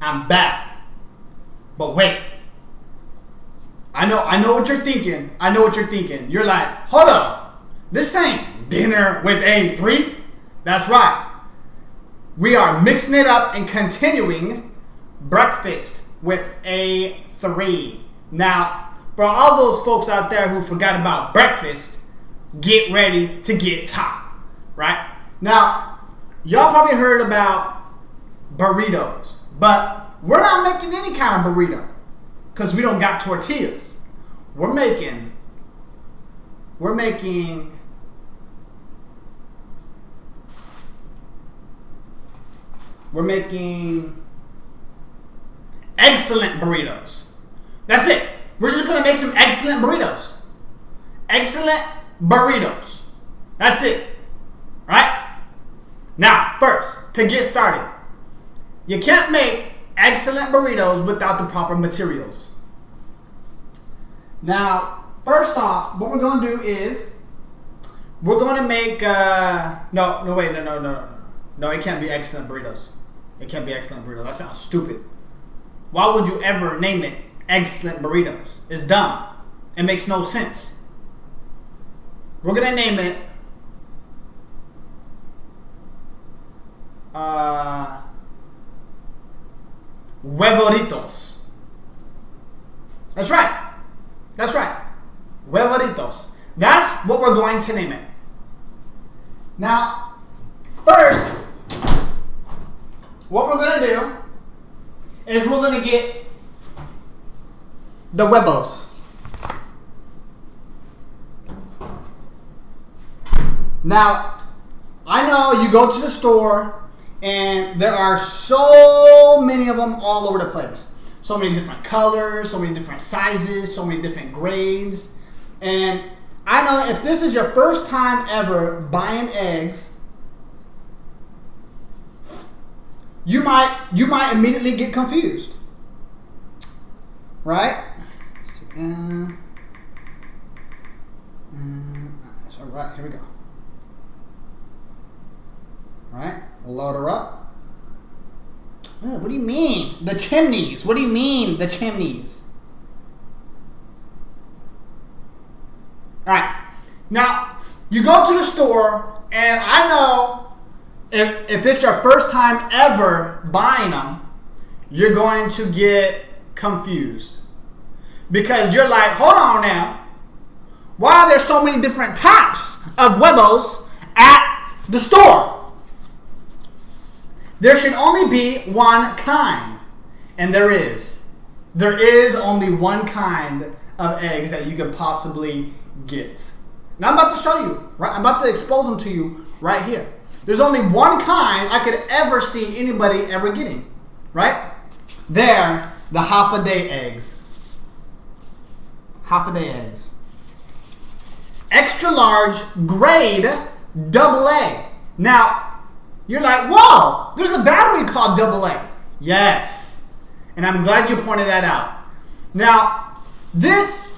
I'm back. But wait. I know what you're thinking. I know what you're thinking. You're like, hold up. This ain't dinner with A3. That's right. We are mixing it up and continuing breakfast with A3. Now, for all those folks out there who forgot about breakfast, get ready to get top, right? Now, y'all probably heard about burritos, but we're not making any kind of burrito because we don't got tortillas. We're making excellent burritos. That's it. We're just going to make some excellent burritos. Excellent burritos. That's it. Right? Now, first, to get started, you can't make excellent burritos without the proper materials. Now, first off, what we're going to do is we're going to make no, it can't be excellent burritos. It can't be excellent burritos. That sounds stupid. Why would you ever name it excellent burritos? It's dumb. It makes no sense. We're going to name it Huevoritos. That's right. That's right. Huevoritos. That's what we're going to name it. Now, first, what we're going to do is we're going to get the huevos. Now, I know you go to the store and there are so many of them all over the place. So many different colors, so many different sizes, so many different grades. And I know if this is your first time ever buying eggs, you might immediately get confused. Right? All right, here we go. All right, load her up. What do you mean? The chimneys. What do you mean, the chimneys? All right. Now, you go to the store, and I know if it's your first time ever buying them, you're going to get confused. Because you're like, hold on now. Why are there so many different types of huevos at the store? There should only be one kind. And there is. There is only one kind of eggs that you can possibly get. Now I'm about to show you. Right? I'm about to expose them to you right here. There's only one kind I could ever see anybody ever getting. Right? They're the half-a-day eggs. Half-a-day eggs. Extra large grade AA. Now, you're like, whoa, there's a battery called AA. Yes. And I'm glad you pointed that out. Now, this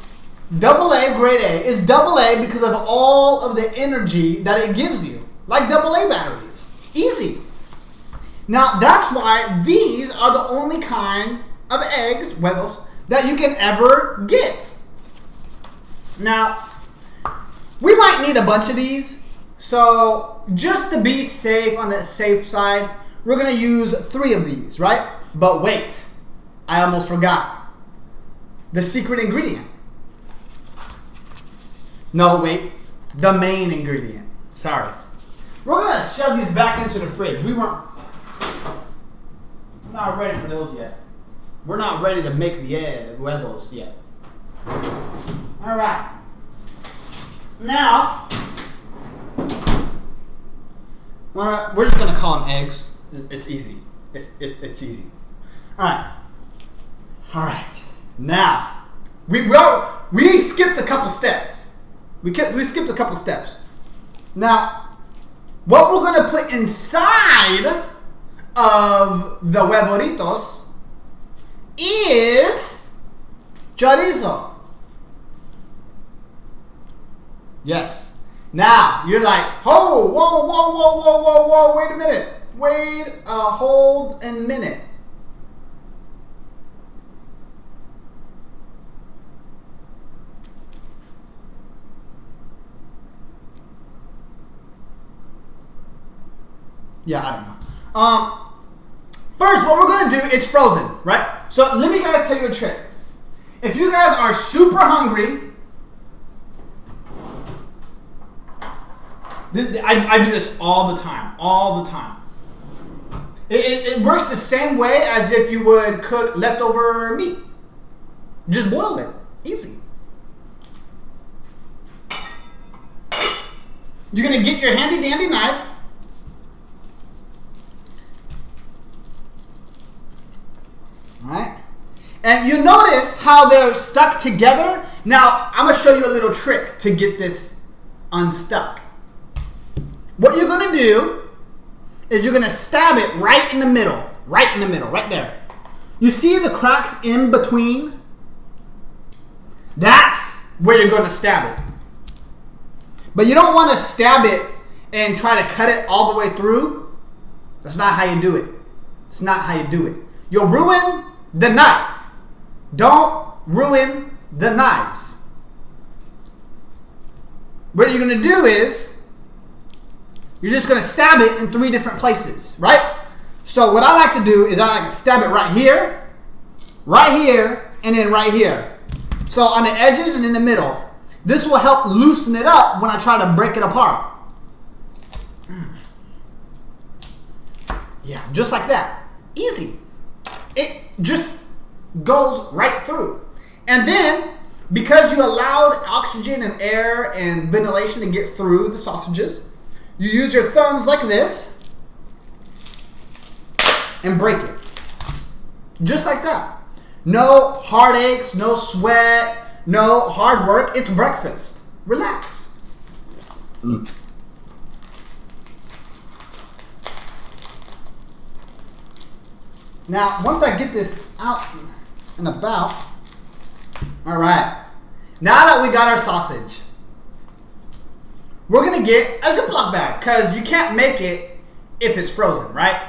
AA grade A is AA because of all of the energy that it gives you. Like AA batteries. Easy. Now, that's why these are the only kind of eggs, huevos, that you can ever get. Now, we might need a bunch of these. So, just to be safe on the safe side, we're going to use 3 of these, right? But wait, I almost forgot. The secret ingredient. No, wait. The main ingredient. Sorry. We're going to shove these back into the fridge. We're not ready for those yet. We're not ready to make the huevos yet. All right. Now, we're just going to call them eggs. It's easy. It's easy. All right. Now, we skipped a couple steps. We skipped a couple steps. Now, what we're going to put inside of the huevoritos is chorizo. Yes. Now, you're like, whoa, wait a minute. Wait a hold a minute. Yeah, I don't know. First, what we're going to do, it's frozen, right? So let me guys tell you a trick. If you guys are super hungry, I do this all the time, It works the same way as if you would cook leftover meat. Just boil it, easy. You're gonna get your handy dandy knife. All right, and you notice how they're stuck together. Now, I'm gonna show you a little trick to get this unstuck. What you're gonna do is you're gonna stab it right in the middle, right there. You see the cracks in between? That's where you're gonna stab it. But you don't wanna stab it and try to cut it all the way through. That's not how you do it. It's not how you do it. You'll ruin the knife. Don't ruin the knives. What you're gonna do is, you're just going to stab it in 3 different places, right? So what I like to do is I like to stab it right here, and then right here. So on the edges and in the middle. This will help loosen it up when I try to break it apart. Yeah, just like that. Easy. It just goes right through. And then, because you allowed oxygen and air and ventilation to get through the sausages, you use your thumbs like this and break it. Just like that. No heartaches, no sweat, no hard work. It's breakfast. Relax. Now, once I get this out and about, all right. Now that we got our sausage, we're going to get a Ziploc bag because you can't make it if it's frozen, right?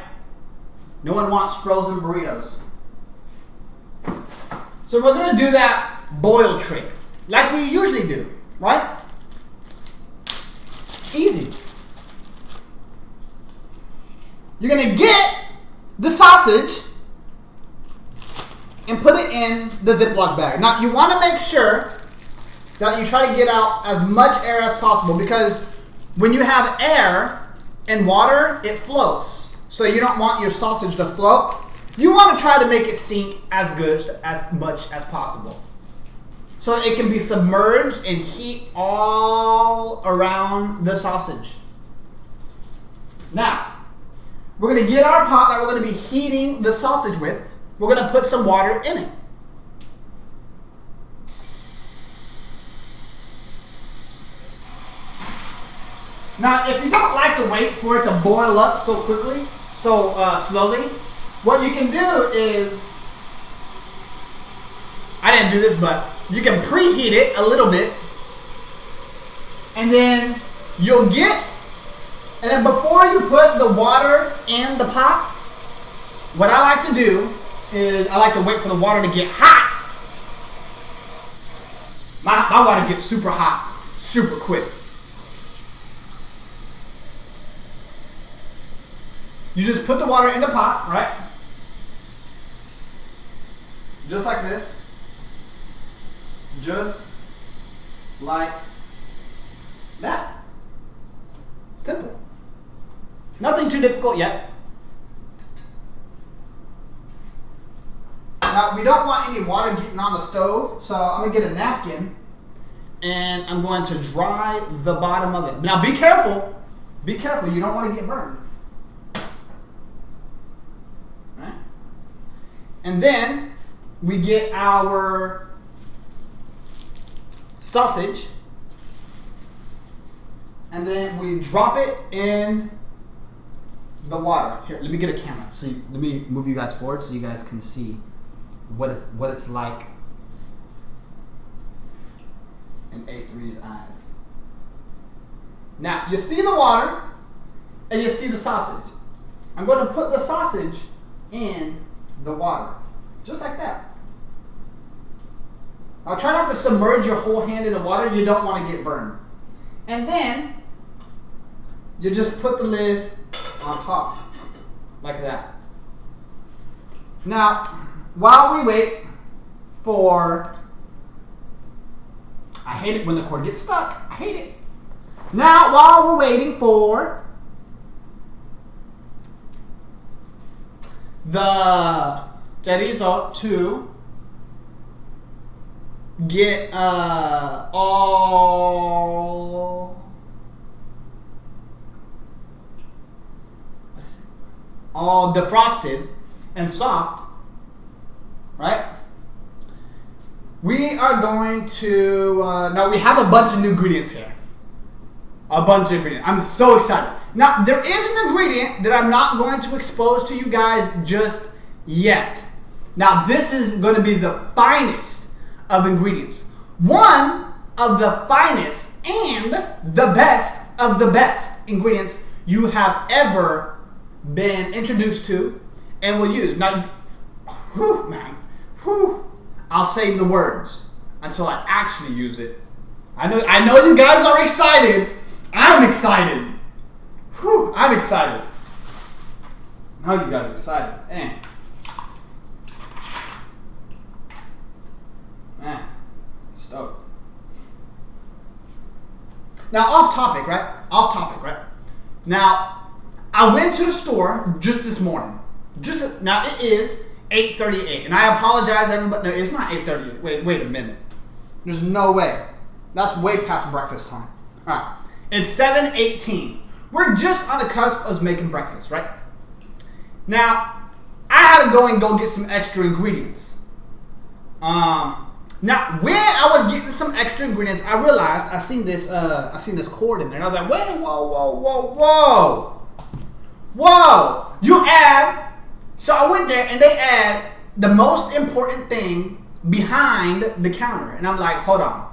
No one wants frozen burritos. So we're going to do that boil trick like we usually do, right? Easy. You're going to get the sausage and put it in the Ziploc bag. Now, you want to make sure that you try to get out as much air as possible because when you have air and water, it floats. So you don't want your sausage to float. You want to try to make it sink as much as possible. So it can be submerged and heat all around the sausage. Now, we're going to get our pot that we're going to be heating the sausage with. We're going to put some water in it. Now, if you don't like to wait for it to boil up so quickly, slowly, what you can do is, I didn't do this, but you can preheat it a little bit, and then and then before you put the water in the pot, what I like to do is I like to wait for the water to get hot. My water gets super hot, super quick. You just put the water in the pot, right? Just like this. Just like that. Simple. Nothing too difficult yet. Now, we don't want any water getting on the stove, so I'm going to get a napkin and I'm going to dry the bottom of it. Now, be careful. Be careful. You don't want to get burned. Right? And then we get our sausage and then we drop it in the water. Here, let me get a camera. Let me move you guys forward so you guys can see what it's like in A3's eyes. Now, you see the water and you see the sausage. I'm going to put the sausage in the water. Just like that. Now, try not to submerge your whole hand in the water. You don't want to get burned. And then, you just put the lid on top, like that. Now, while we wait for, I hate it when the cord gets stuck. I hate it. Now, while we're waiting for the chorizo to get all defrosted and soft, right? We are going to now we have a bunch of new ingredients here. A bunch of ingredients. I'm so excited. Now, there is an ingredient that I'm not going to expose to you guys just yet. Now, this is going to be the finest of ingredients. One of the finest and the best of the best ingredients you have ever been introduced to and will use. Now, whew, man, whew, I'll save the words until I actually use it. I know you guys are excited. I'm excited. Whew, I'm excited. I know you guys are excited. Man, stoked. Now, off topic, right? Now, I went to the store just this morning. Now, it is 8:38, and I apologize, everybody. No, it's not 8:38. Wait a minute. There's no way. That's way past breakfast time. All right. It's 7:18. We're just on the cusp of making breakfast, right? Now, I had to go get some extra ingredients. Now, when I was getting some extra ingredients, I realized I seen this cord in there, and I was like, wait, whoa! You add. So I went there, and they add the most important thing behind the counter, and I'm like, hold on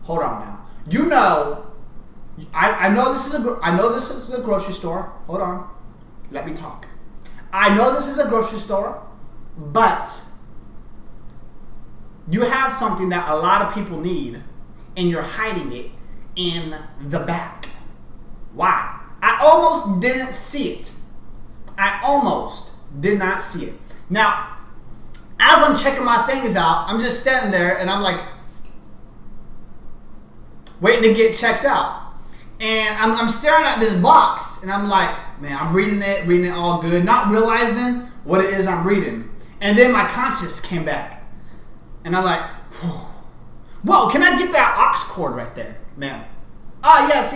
now. You know. I know this is a grocery store. Hold on. Let me talk. I know this is a grocery store, but you have something that a lot of people need, and you're hiding it in the back. Why? I almost didn't see it. I almost did not see it. Now, as I'm checking my things out, I'm just standing there, and I'm like, waiting to get checked out. And I'm staring at this box, and I'm like, man, I'm reading it all good, not realizing what it is I'm reading. And then my conscience came back, and I'm like, whoa, can I get that aux cord right there, ma'am? Yes.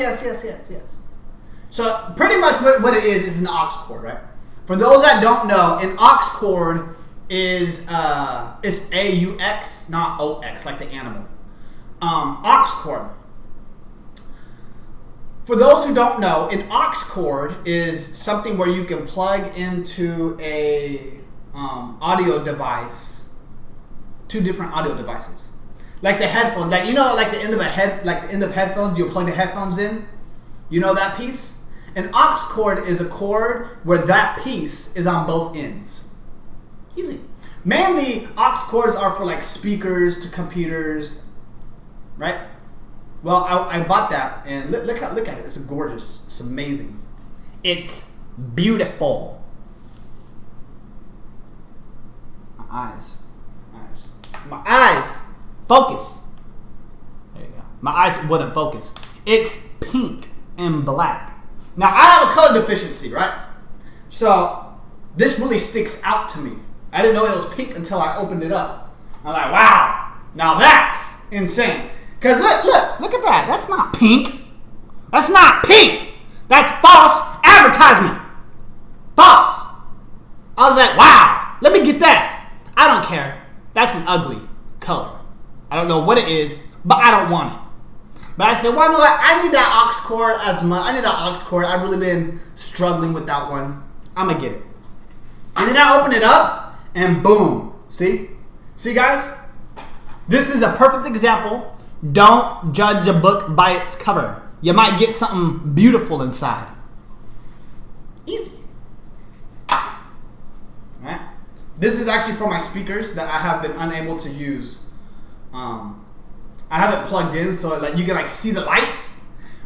So pretty much what it is an aux cord, right? For those that don't know, an aux cord is it's AUX, not OX, like the animal. Aux cord. For those who don't know, an aux cord is something where you can plug into a audio device, two different audio devices, like the headphones, like like the end of headphones. You plug the headphones in. You know that piece. An aux cord is a cord where that piece is on both ends. Easy. Mainly, aux cords are for like speakers to computers, right? Well, I bought that, and look at it. It's gorgeous. It's amazing. It's beautiful. My eyes. Focus. There you go. My eyes wouldn't focus. It's pink and black. Now, I have a color deficiency, right? So, this really sticks out to me. I didn't know it was pink until I opened it up. I'm like, wow. Now that's insane. Because look at that. That's not pink. That's not pink. That's false advertisement. False. I was like, wow, let me get that. I don't care. That's an ugly color. I don't know what it is, but I don't want it. But I said, well, I need that aux cord as much. I need that aux cord. I've really been struggling with that one. I'm going to get it. And then I open it up, and boom. See? See, guys? This is a perfect example. Don't judge a book by its cover. You might get something beautiful inside. Easy. Alright? This is actually for my speakers that I have been unable to use. I have it plugged in so like you can like see the lights,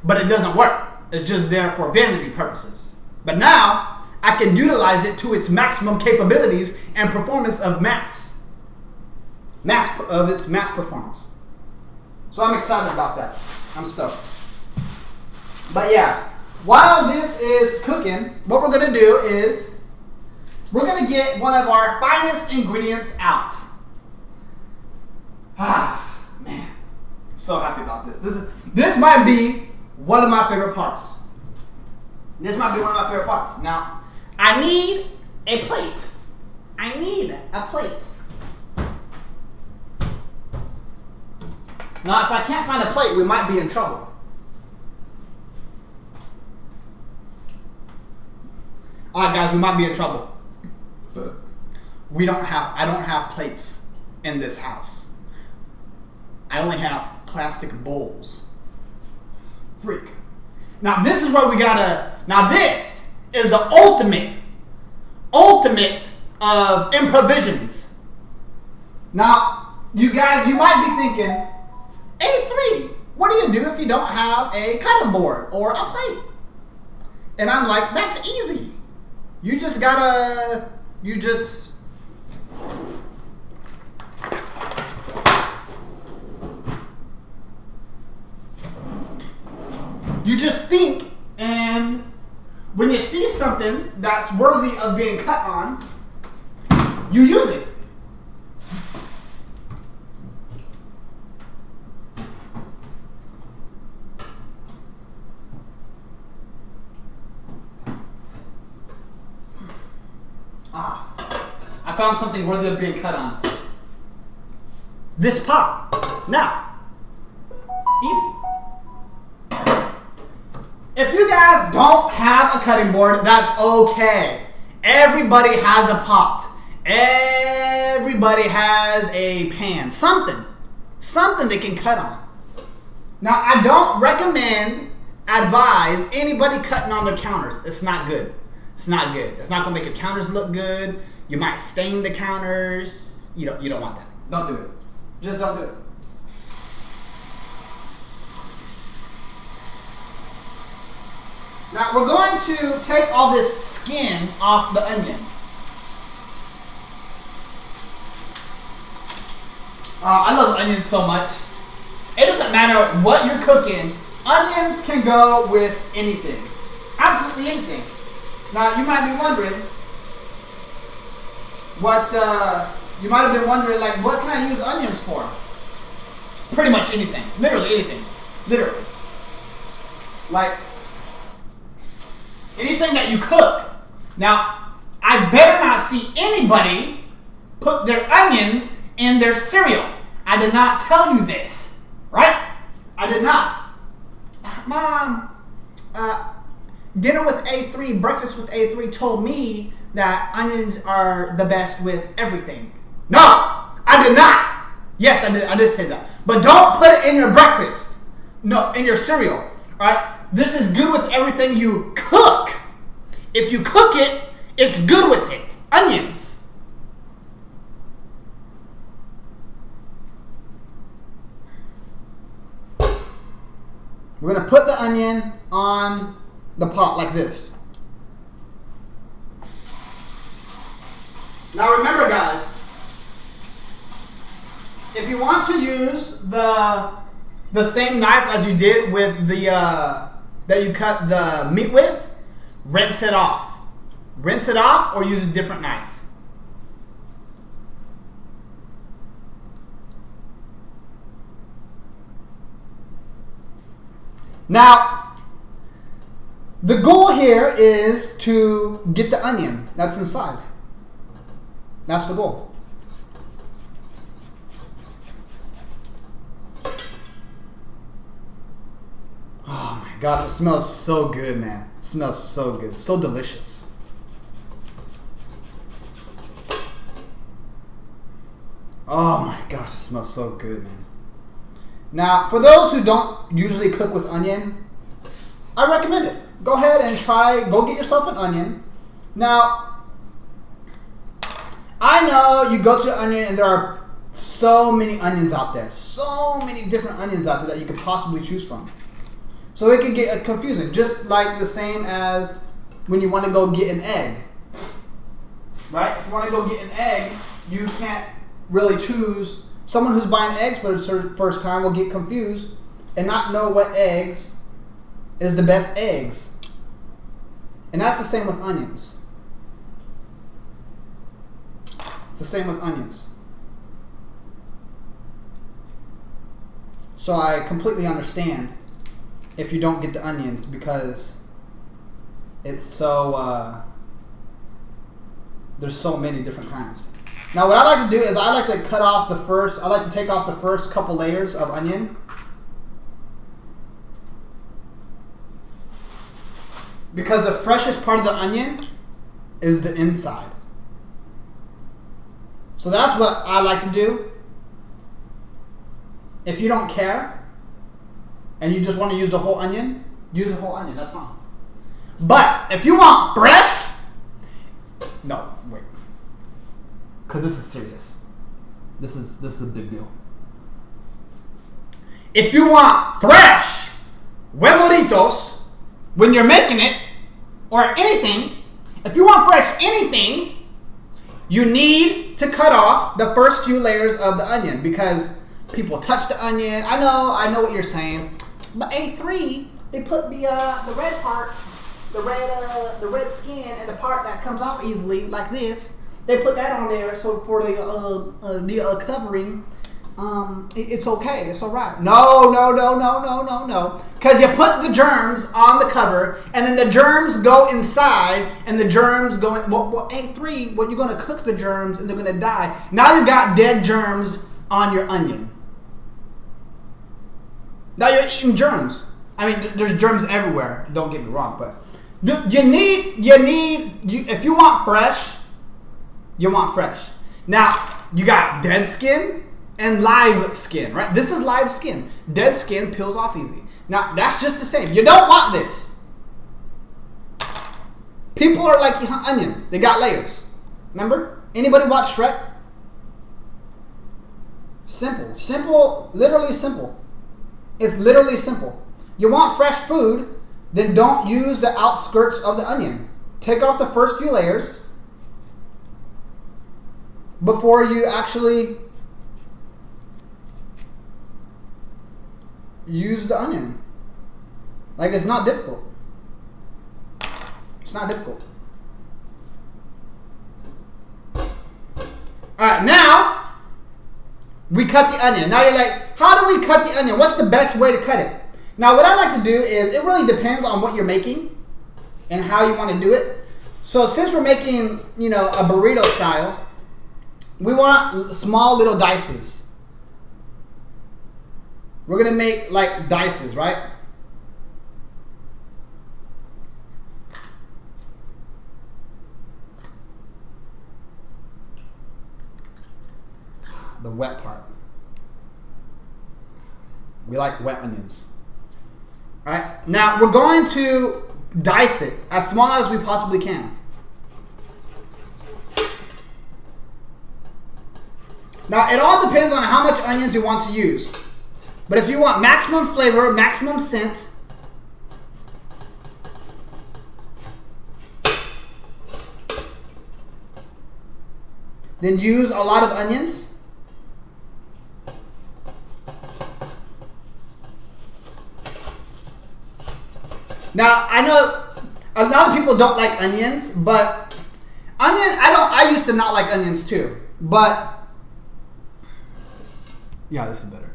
but it doesn't work. It's just there for vanity purposes. But now I can utilize it to its maximum capabilities and performance of its mass performance. So I'm excited about that. I'm stoked. But yeah, while this is cooking, what we're gonna do is we're gonna get one of our finest ingredients out. Ah, man, I'm so happy about this. This might be one of my favorite parts. This might be one of my favorite parts. Now, I need a plate. I need a plate. Now, if I can't find a plate, we might be in trouble. All right, guys, we might be in trouble. I don't have plates in this house. I only have plastic bowls. Freak. Now, this is where we gotta. Now, this is the ultimate of improvisions. Now, you guys, you might be thinking, A3, what do you do if you don't have a cutting board or a plate? And I'm like, that's easy. You just think, and when you see something that's worthy of being cut on, you use it. I found something worthy of being cut on. This pot. Now, easy. If you guys don't have a cutting board, that's okay. Everybody has a pot. Everybody has a pan. Something they can cut on. Now, I don't advise anybody cutting on their counters. It's not good. It's not good. It's not gonna make your counters look good. You might stain the counters. You don't want that. Don't do it. Just don't do it. Now we're going to take all this skin off the onion. I love onions so much. It doesn't matter what you're cooking. Onions can go with anything. Absolutely anything. Now you might be wondering like, what can I use onions for? Pretty much anything. Literally anything. Literally. Like, anything that you cook. Now, I better not see anybody put their onions in their cereal. I did not tell you this. Right? I did not. Mom, dinner with A3, breakfast with A3 told me that onions are the best with everything. No, I did not. Yes, I did say that. But don't put it in your breakfast. No, in your cereal. All right? This is good with everything you cook. If you cook it, it's good with it. Onions. We're going to put the onion on the pot like this. Now remember, guys, if you want to use the same knife as you did with the that you cut the meat with, rinse it off. Rinse it off or use a different knife. Now, the goal here is to get the onion that's inside. That's the goal. Oh my gosh, it smells so good, man. It smells so good. So delicious. Oh my gosh, it smells so good, man. Now, for those who don't usually cook with onion, I recommend it. Go ahead and go get yourself an onion. Now, I know you go to the onion and there are so many onions out there. So many different onions out there that you could possibly choose from. So it can get confusing. Just like the same as when you want to go get an egg. Right? If you want to go get an egg, you can't really choose. Someone who's buying eggs for the first time will get confused and not know what eggs is the best eggs. And that's the same with onions. It's the same with onions. So I completely understand if you don't get the onions because it's so, there's so many different kinds. Now what I like to do is I like to take off the first couple layers of onion. Because the freshest part of the onion is the inside. So that's what I like to do. If you don't care and you just want to use the whole onion, use the whole onion, that's fine. But if you want fresh, no, wait. Because this is serious. This is a big deal. If you want fresh huevoritos when you're making it, or anything, if you want fresh anything, you need to cut off the first few layers of the onion because people touch the onion. I know what you're saying. But A3, they put the red part, the red skin, and the part that comes off easily, like this. They put that on there so for the covering, it's okay. It's all right. No. Because you put the germs on the cover, and then the germs go inside, and the germs go in. Well, A3, you're going to cook the germs, and they're going to die. Now you got dead germs on your onion. Now you're eating germs. I mean, there's germs everywhere. Don't get me wrong, but if you want fresh, you want fresh. Now, you got dead skin and live skin, right? This is live skin. Dead skin peels off easy. Now, that's just the same. You don't want this. People are like onions. They got layers. Remember? Anybody watch Shrek? Simple, literally simple. It's literally simple. You want fresh food, then don't use the outskirts of the onion. Take off the first few layers before you actually use the onion. Like, it's not difficult. It's not difficult. Alright, now we cut the onion. Now you're like, how do we cut the onion? What's the best way to cut it? Now what I like to do is, it really depends on what you're making and how you want to do it. So since we're making, a burrito style, we want small little dices. We're going to make like dices, right? The wet part. We like wet onions. Alright, now we're going to dice it as small as we possibly can. Now it all depends on how much onions you want to use. But if you want maximum flavor, maximum scent, then use a lot of onions. Now, I know a lot of people don't like onions, but I used to not like onions too, but yeah, this is better.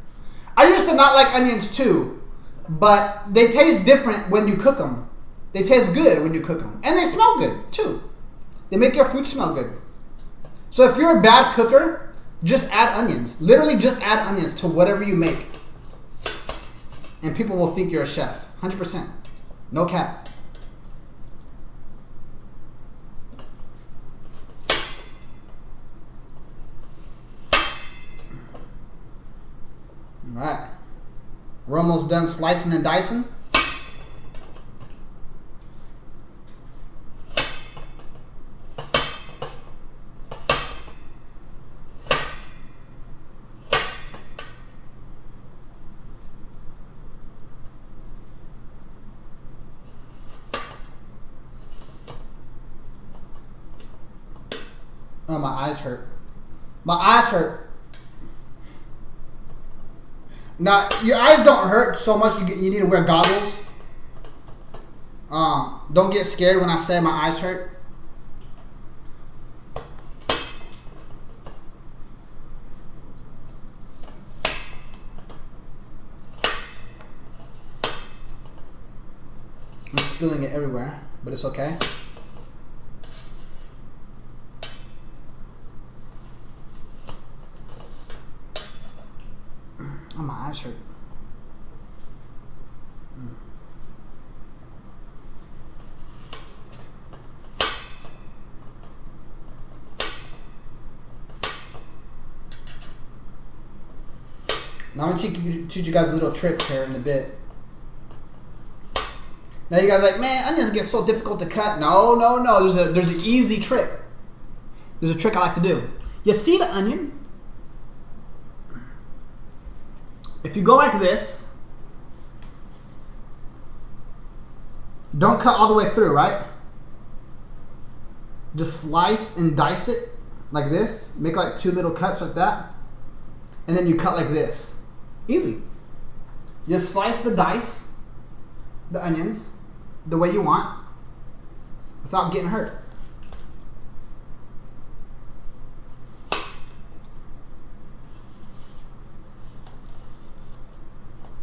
I used to not like onions too, but they taste different when you cook them. They taste good when you cook them, and they smell good too. They make your food smell good. So if you're a bad cooker, just add onions. Literally just add onions to whatever you make, and people will think you're a chef, 100%. No cap. All right. We're almost done slicing and dicing. Oh, my eyes hurt. My eyes hurt. Now, your eyes don't hurt so much you need to wear goggles. Don't get scared when I say my eyes hurt. I'm spilling it everywhere, but it's okay. Oh, my eyes hurt. Now I'm going to teach you guys a little trick here in a bit. Now you guys are like, man, onions get so difficult to cut. No. There's an easy trick. There's a trick I like to do. You see the onion? If you go like this, don't cut all the way through, right? Just slice and dice it like this. Make like 2 little cuts like that. And then you cut like this. Easy. Just slice the onions, the way you want without getting hurt.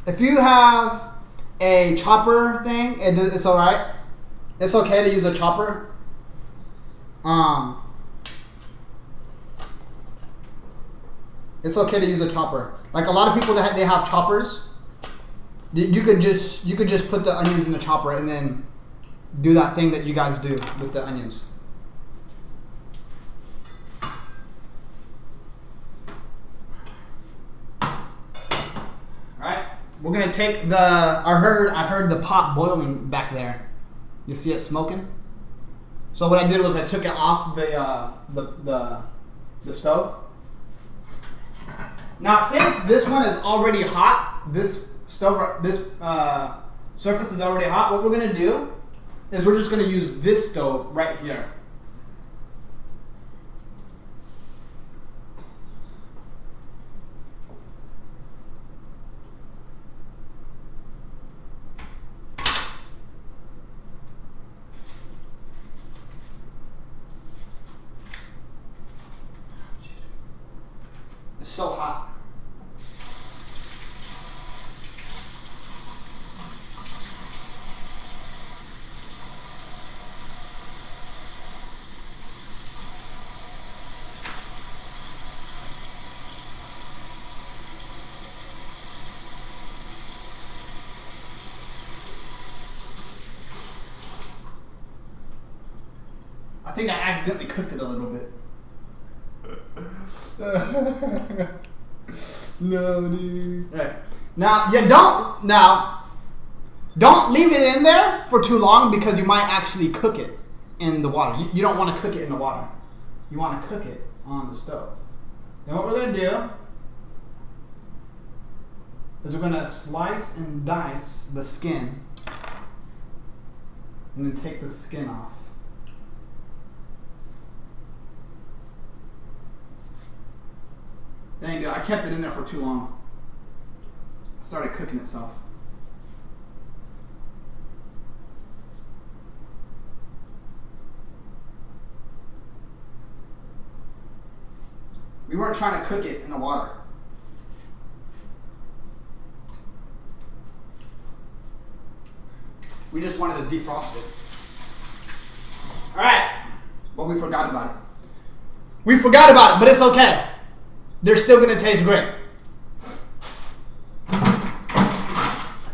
If you have a chopper thing, it's alright. It's okay to use a chopper. It's okay to use a chopper. Like a lot of people that they have choppers, you could just put the onions in the chopper and then do that thing that you guys do with the onions. Alright, we're gonna take I heard the pot boiling back there. You see it smoking? So what I did was I took it off the stove. Now, since this one is already hot, this surface is already hot, what we're going to do is we're just going to use this stove right here. It's so hot. I think I accidentally cooked it a little bit. No, dude. Right. Now, don't leave it in there for too long because you might actually cook it in the water. You don't want to cook it in the water. You want to cook it on the stove. Then what we're going to do is we're going to slice and dice the skin and then take the skin off. Dang it, I kept it in there for too long. It started cooking itself. We weren't trying to cook it in the water. We just wanted to defrost it. Alright. But we forgot about it. We forgot about it, but it's okay. They're still going to taste great.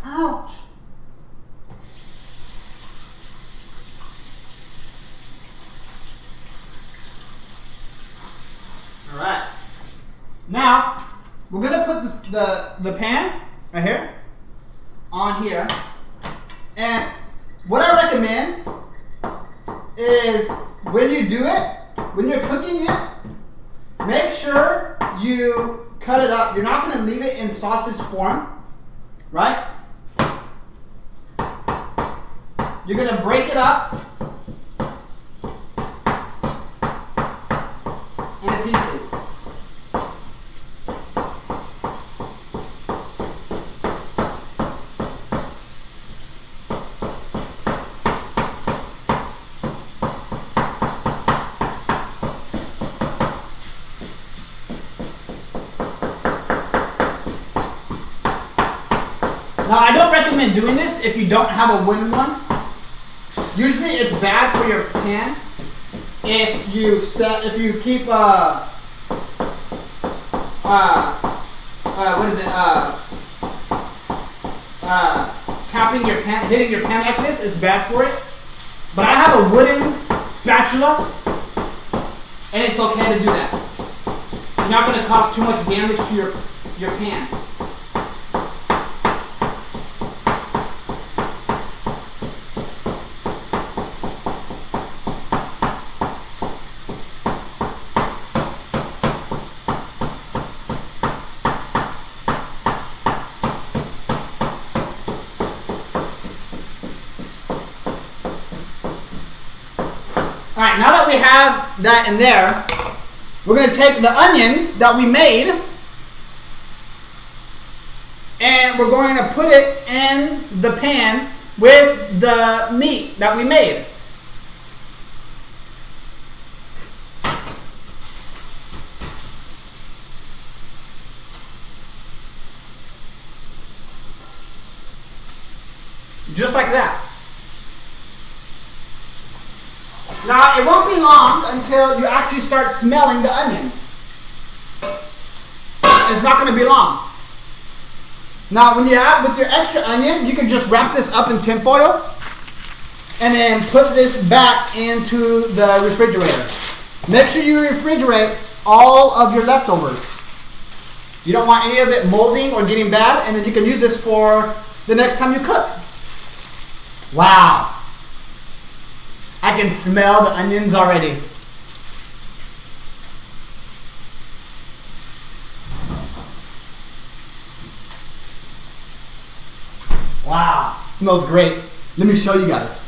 Ouch. All right. Now, we're going to put the pan right here on here. And what I recommend is when you do it, when you're cooking it, make sure you cut it up. You're not going to leave it in sausage form, right? You're going to break it up. into pieces. Now, I don't recommend doing this if you don't have a wooden one. Usually, it's bad for your pan if you keep tapping your pan, hitting your pan like this is bad for it. But I have a wooden spatula, and it's okay to do that. You're not going to cause too much damage to your pan. Alright, now that we have that in there, we're going to take the onions that we made and we're going to put it in the pan with the meat that we made. Just like that. Now, it won't be long until you actually start smelling the onions. It's not going to be long. Now, when you have with your extra onion, you can just wrap this up in tin foil and then put this back into the refrigerator. Make sure you refrigerate all of your leftovers. You don't want any of it molding or getting bad, and then you can use this for the next time you cook. Wow. I can smell the onions already. Wow, smells great. Let me show you guys.